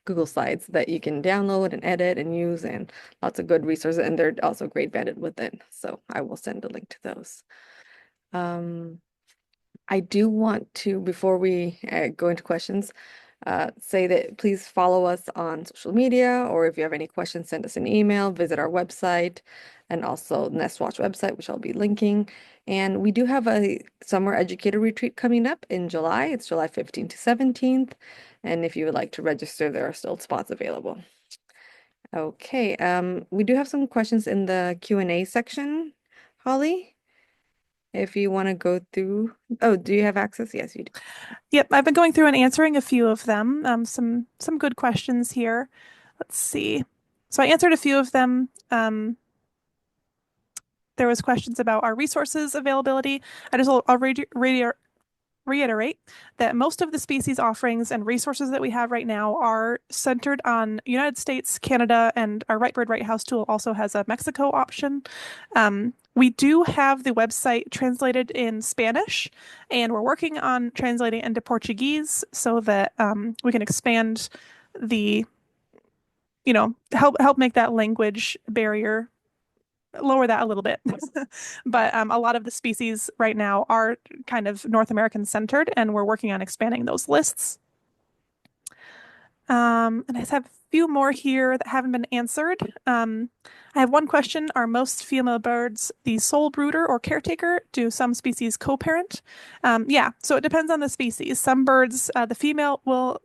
Google Slides that you can download and edit and use, and lots of good resources. And they're also grade banded within. So I will send a link to those. I do want to, before we go into questions, say that please follow us on social media, or if you have any questions, send us an email, visit our website, and also NestWatch website, which I'll be linking. And we do have a summer educator retreat coming up in July. It's July 15th to 17th. And if you would like to register, there are still spots available. Okay, we do have some questions in the Q&A section, Holly. If you want to go through, oh, do you have access? Yes, you do. Yep, I've been going through and answering a few of them. Some good questions here. Let's see. So I answered a few of them. There was questions about our resources availability. I'll reiterate that most of the species offerings and resources that we have right now are centered on United States, Canada, and our Right Bird Right House tool also has a Mexico option. We do have the website translated in Spanish, and we're working on translating it into Portuguese so that we can expand the, help make that language barrier lower that a little bit. But a lot of the species right now are kind of North American centered, and we're working on expanding those lists. And I have a few more here that haven't been answered. I have one question. Are most female birds the sole brooder or caretaker? Do some species co-parent? Yeah, so it depends on the species. Some birds, the female will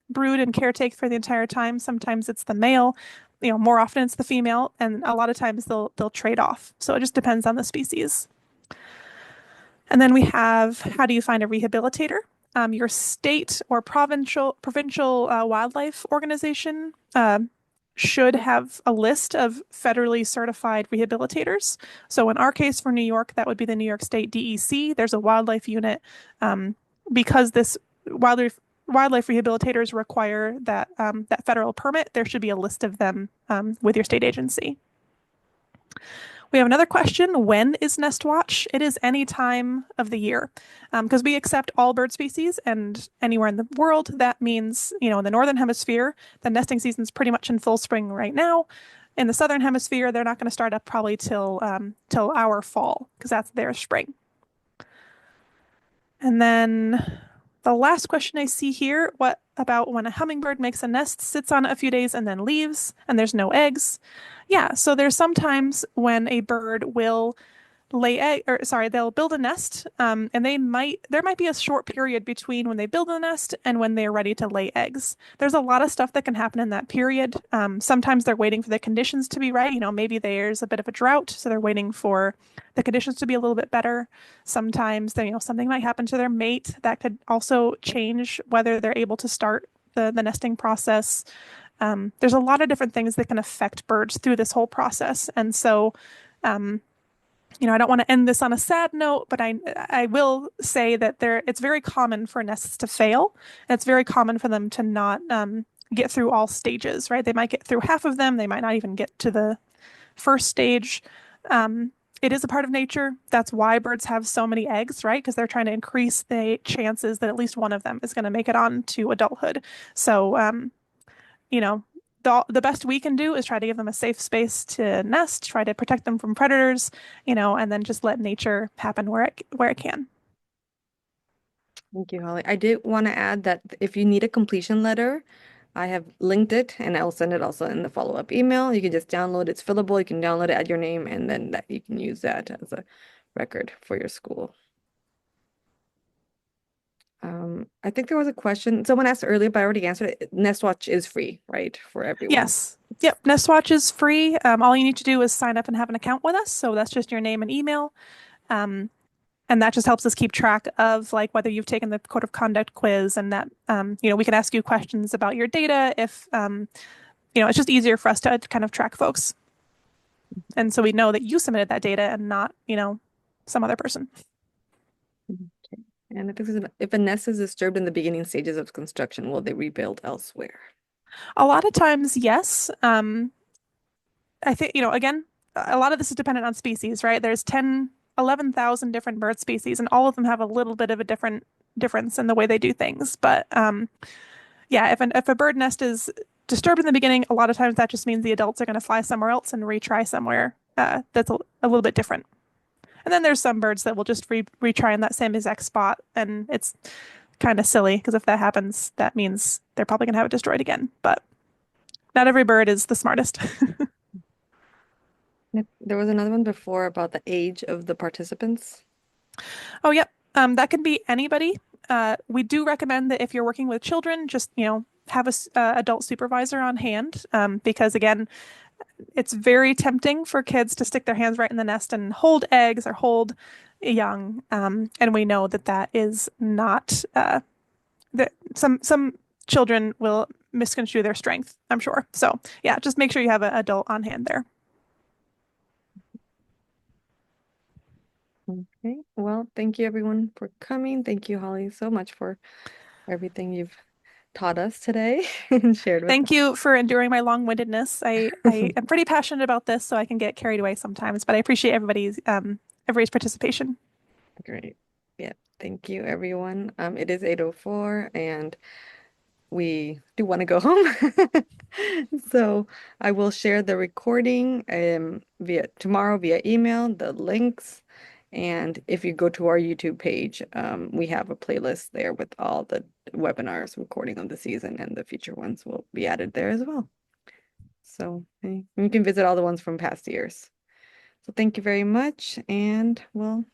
brood and caretake for the entire time. Sometimes it's the male. More often it's the female, and a lot of times they'll trade off. So it just depends on the species. And then we have, how do you find a rehabilitator? Your state or provincial wildlife organization should have a list of federally certified rehabilitators. So in our case for New York, that would be the New York State DEC. There's a wildlife unit because this wildlife rehabilitators require that that federal permit. There should be a list of them with your state agency. We have another question. When is NestWatch? It is any time of the year because we accept all bird species and anywhere in the world. That means, in the northern hemisphere, the nesting season is pretty much in full spring right now. In the southern hemisphere, they're not going to start up probably till our fall because that's their spring. And then the last question I see here, what about when a hummingbird makes a nest, sits on it a few days, and then leaves, and there's no eggs? Yeah, so there's sometimes when a bird will they'll build a nest, and there might be a short period between when they build a nest and when they're ready to lay eggs. There's a lot of stuff that can happen in that period. Sometimes they're waiting for the conditions to be right. Maybe there's a bit of a drought, so they're waiting for the conditions to be a little bit better. Sometimes something might happen to their mate that could also change whether they're able to start the nesting process. There's a lot of different things that can affect birds through this whole process. And so, I don't want to end this on a sad note, but I will say that it's very common for nests to fail. And it's very common for them to not get through all stages, right? They might get through half of them. They might not even get to the first stage. It is a part of nature. That's why birds have so many eggs, right? Because they're trying to increase the chances that at least one of them is going to make it on to adulthood. So, the best we can do is try to give them a safe space to nest, try to protect them from predators, and then just let nature happen where it can. Thank you, Holly. I did want to add that if you need a completion letter, I have linked it and I'll send it also in the follow-up email. You can just download it. It's fillable. You can download it, add your name, and then that you can use that as a record for your school. I think there was a question someone asked earlier, but I already answered it. NestWatch is free, right, for everyone. Yes. It's Yep. NestWatch is free. All you need to do is sign up and have an account with us. So that's just your name and email. Um, and that just helps us keep track of like whether you've taken the code of conduct quiz and that we can ask you questions about your data if it's just easier for us to kind of track folks. And so we know that you submitted that data and not, some other person. okay. And if a nest is disturbed in the beginning stages of construction, will they rebuild elsewhere? A lot of times, yes. I think, again, a lot of this is dependent on species, right? There's 10, 11,000 different bird species, and all of them have a little bit of a difference in the way they do things. But yeah, if a bird nest is disturbed in the beginning, a lot of times that just means the adults are going to fly somewhere else and retry somewhere that's a little bit different. And then there's some birds that will just retry in that same exact spot, and it's kind of silly because if that happens, that means they're probably going to have it destroyed again. But not every bird is the smartest. Yep. There was another one before about the age of the participants. Oh, yep. That can be anybody. We do recommend that if you're working with children, just, have a adult supervisor on hand, because again, it's very tempting for kids to stick their hands right in the nest and hold eggs or hold young. And we know that that is not that some children will misconstrue their strength, I'm sure. So yeah, just make sure you have an adult on hand there. Okay. Well, thank you everyone for coming. Thank you, Holly, so much for everything you've taught us today and shared with Thank you for enduring my long-windedness. I us. am pretty passionate about this, so I can get carried away sometimes, but I appreciate everybody's participation. Great. Yeah. Thank you, everyone. It is 8:04 and we do want to go home. So I will share the recording via tomorrow via email, the links. And if you go to our YouTube page, we have a playlist there with all the webinars recording of the season and the future ones will be added there as well. So you can visit all the ones from past years. So thank you very much, and we'll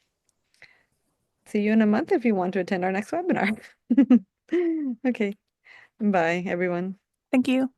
see you in a month if you want to attend our next webinar. Okay, bye everyone. Thank you.